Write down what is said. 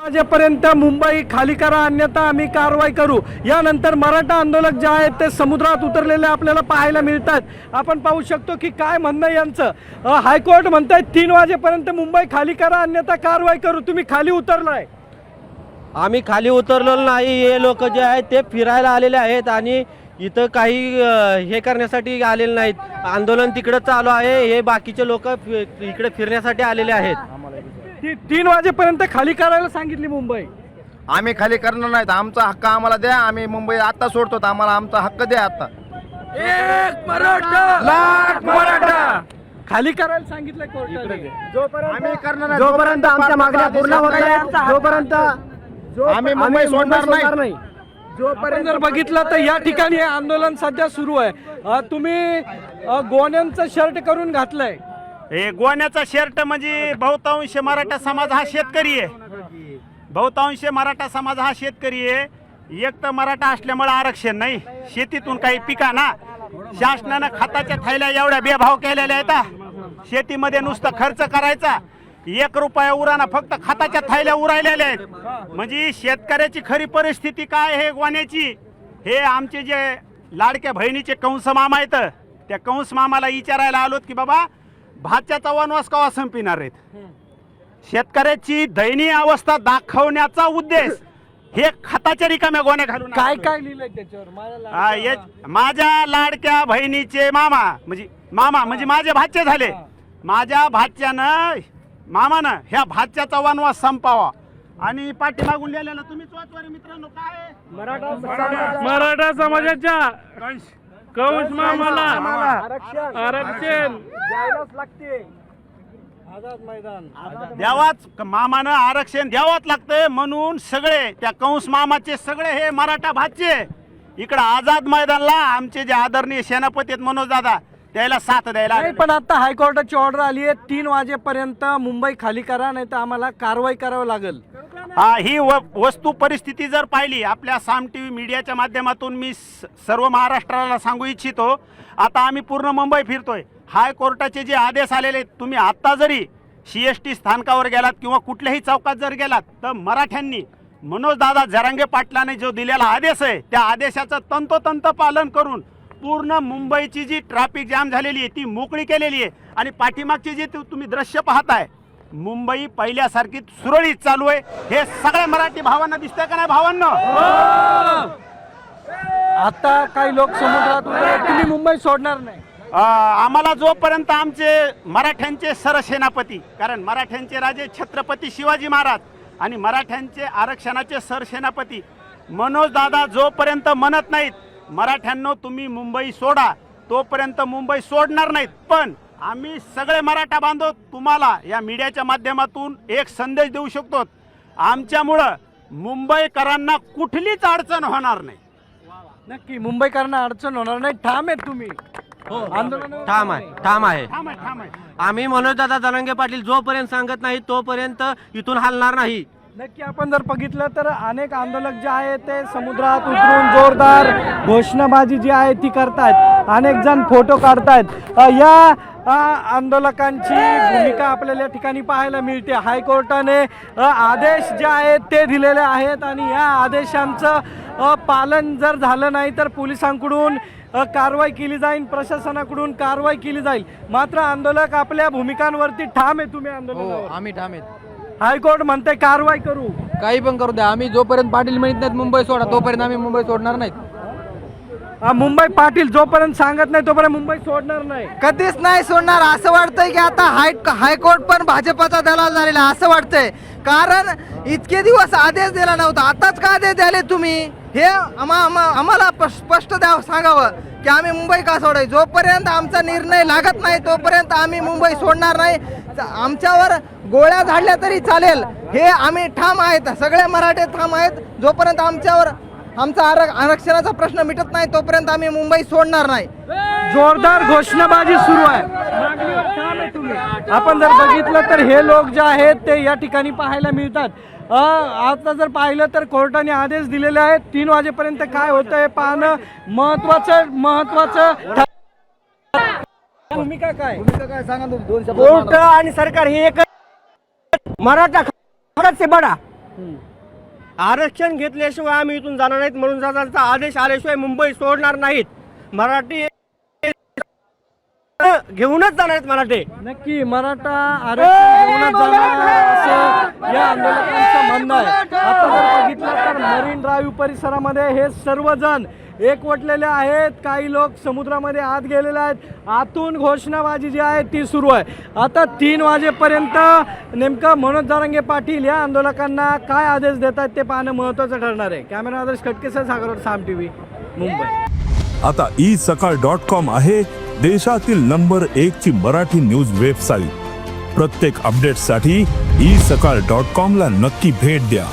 वाजेपर्यंत मुंबई खाली करा अन्यथा आम्ही कारवाई करू। यानंतर मराठा आंदोलक जे आहेत ते समुद्रात उतरलेले आपल्याला पाहायला मिळतात। आपण पाहू शकतो की काय म्हणणं यांचं। हायकोर्ट म्हणतंय 3 वाजेपर्यंत मुंबई खाली करा अन्यथा कारवाई करू। तुम्ही खाली उतरलाय? आम्ही खाली उतरलेलो नाही। हे लोक जे आहेत ते फिरायला आलेले आहेत आणि इथं काही हे करण्यासाठी आलेले नाहीत। आंदोलन तिकडे चालू आहे, हे बाकीचे लोक इकडे फिरण्यासाठी आलेले आहेत। 3 वाजेपर्यंत खाली करायला सांगितली मुंबई। आम्ही खाली करणार नाहीत। आमचा हक्क आम्हाला द्या। आम्ही मुंबई आता सोडतो, आम्हाला आमचा हक्क द्या आता। एक मराठा लाख मराठा खाली करायला सांगितलं कोर्टाने। आम्ही करणार नाही जोपर्यंत आमच्या मागण्या पूर्ण होत नाहीत जोपर्यंत आम्ही मुंबई सोडणार नाही। जोपर्यंत जर बघितलं तर या ठिकाणी हे आंदोलन सध्या सुरू आहे। तुम्ही गोण्यांचं शर्ट करून घातलंय। हे गोण्याचा शर्ट म्हणजे बहुतांश मराठा समाज हा शेतकरी आहे। बहुतांश मराठा समाज हा शेतकरी आहे। एक तर मराठा असल्यामुळे आरक्षण नाही, शेतीतून काही पिका ना शासनानं खताच्या थैल्या एवढ्या बेभाव केलेल्या आहेत। शेतीमध्ये नुसतं खर्च करायचा, 1 रुपया उराना फक्त खताच्या थैल्या उरायलेल्या आहेत। म्हणजे शेतकऱ्याची खरी परिस्थिती काय हे गोण्याची, हे आमचे जे लाडक्या बहिणीचे कंस मामा आहेत त्या कंस मामाला विचारायला आलोत की बाबा भाच्याचा वनवास कवा संपिणार आहेत। शेतकऱ्याची दयनीय अवस्था दाखवण्याचा उद्देश हे खताच्या रिकाम्या गोण्या घालून काय काय लिहिलंय त्याच्यावर? माझ्या लाडक्या बहिणीचे मामा म्हणजे माझे भाचे झाले। माझ्या भाच्यानं मामानं ह्या भाच्याचा वनवास संपावा आणि पाठीमागून लिहिलेलं तुम्हीच वाचवा मित्रांनो। काय मराठा समाजाच्या कंस मामाला आरक्षण द्यायलाच लागते। आझाद मैदान द्यावाच मामानं आरक्षण द्यावाच लागतंय म्हणून सगळे त्या कंस मामाचे सगळे हे मराठा भाचे इकडं आझाद मैदानला आमचे जे आदरणीय सेनापती आहेत मनोज दादा त्याला साथ द्यायला। पण आता हायकोर्टाची ऑर्डर आली आहे 3 वाजेपर्यंत मुंबई खाली करा नाही तर आम्हाला कारवाई करावं लागेल। ही वस्तू परिस्थिती जर पाहिली आपल्या साम टीव्ही मीडियाच्या माध्यमातून मी सर्व महाराष्ट्राला सांगू इच्छितो। आता आम्ही पूर्ण मुंबई फिरतोय। हायकोर्टाचे जे आदेश आलेले तुम्ही आत्ता जरी CST स्थानकावर गेलात किंवा कुठल्याही चौकात जर गेलात तर मराठ्यांनी मनोज दादा जरांगे पाटलाने जो दिलेला आदेश आहे त्या आदेशाचं तंतोतंत पालन करून पूर्ण मुंबईची जी ट्रॅफिक जाम झालेली आहे ती मोकळी केलेली आहे। आणि पाठीमागची जी तुम्ही दृश्य पाहताय मुंबई पहिल्यासारखी सुरळीत चालू आहे। हे सगळ्या मराठी भावांना दिसतंय का नाही भावांना? आता काही लोक समुद्रात उतरले, तुम्ही मुंबई सोडणार नाही? आम्हाला जोपर्यंत आमचे मराठ्यांचे सरसेनापती, कारण मराठ्यांचे राजे छत्रपती शिवाजी महाराज आणि मराठ्यांचे आरक्षणाचे सरसेनापती मनोज दादा जोपर्यंत म्हणत नाहीत मराठ्यांनो तुम्ही मुंबई सोडा तोपर्यंत मुंबई सोडणार नाहीत। पण आम्ही सगळे मराठा बांधव तुम्हाला या मीडियाच्या माध्यमातून एक संदेश देऊ शकतो, आमच्यामुळं मुंबईकरांना कुठलीच अडचण होणार नाही। नक्की मुंबईकरांना अडचण होणार नाही। ठाम आहे तुम्ही? ठाम आहे। आम्ही मनोज दादा जरांगे पाटील जोपर्यंत सांगत नाही तोपर्यंत इथून हलणार नाही। नक्की आपण जर बघितलं तर अनेक आंदोलक जे आहेत ते समुद्रात उतरून जोरदार घोषणाबाजी जी आहे ती करतायत। अनेक जण फोटो काढतायत। या आंदोलकांची भूमिका आपल्याला या ठिकाणी पाहायला मिळते। हायकोर्टाने आदेश जे आहेत ते दिलेले आहेत आणि या आदेशांचं पालन जर झालं नाही तर पोलिसांकडून कारवाई केली जाईल, प्रशासनाकडून कारवाई केली जाईल। मात्र आंदोलक आपल्या भूमिकांवरती ठाम आहे। तुम्ही आंदोलनावर? आम्ही ठाम आहेत। हायकोर्ट म्हणते कारवाई करू, काही पण करू द्या। आम्ही जोपर्यंत पाटील म्हणत नाहीत मुंबई सोडा तोपर्यंत आम्ही मुंबई सोडणार नाहीत। मुंबई पाटील जोपर्यंत सांगत नाही तोपर्यंत मुंबई सोडणार नाही। कधीच नाही सोडणार। असं वाटतंय की आता हायकोर्ट पण भाजपचा दलाल झालेला असं वाटतंय, कारण इतके दिवस आदेश दिला नव्हता, आताच का आदेश द्याले तुम्ही? हे आम्हाला स्पष्ट सांगावं की आम्ही मुंबई का सोडाय। जोपर्यंत आमचा निर्णय लागत नाही तोपर्यंत आम्ही मुंबई सोडणार नाही। आमच्यावर गोळ्या झाडल्या तरी चालेल, हे आम्ही ठाम आहेत। सगळे मराठे ठाम आहेत। जोपर्यंत आमचा आरक्षणाचा प्रश्न मिटत नाही तोपर्यंत आम्ही मुंबई सोडणार नाही। जोरदार घोषणाबाजी सुरू आहे। आपण जर बघितलं तर हे लोक जे आहेत ते या ठिकाणी पाहायला मिळतात। आता जर पाहिलं तर कोर्टाने आदेश दिलेले आहेत 3 वाजेपर्यंत काय होतंय पाहणं महत्वाचं। भूमिका काय सांगा तुम्ही 2 शब्द। कोर्ट आणि सरकार हे एक मराठा से बड़ा आरक्षण घेतल्याशिवाय आम्ही इथून जाणार नाहीत, म्हणून जाण्याचा आदेश आल्याशिवाय मुंबई सोडणार नाहीत. मराठी घेऊनच जाणार आहेत मराठी. नक्की मराठा आरक्षण घेऊनच जाणार असं या आंदोलकांचं म्हणणं आहे. आता जर बघितलं तर मरीन ड्राईव्ह परिसरामध्ये हे सर्वजण एकवटलेले आहेत. काही लोक समुद्रामध्ये आत गेलेले आहेत. आतून घोषणाबाजी जी आहे ती सुरू आहे. आता 3 वाजेपर्यंत नेमकं मनोज जरांगे पाटील या आंदोलकांना काय आदेश देतात ते पाहणं महत्त्वाचं ठरणार आहे. कॅमेरा आदर्श खटकेसह सागरवाड साम TV मुंबई. आता isakal.com आहे देशातील नंबर 1 ची मराठी न्यूज वेबसाईट. प्रत्येक अपडेटसाठी isakal.com ला नक्की भेट द्या.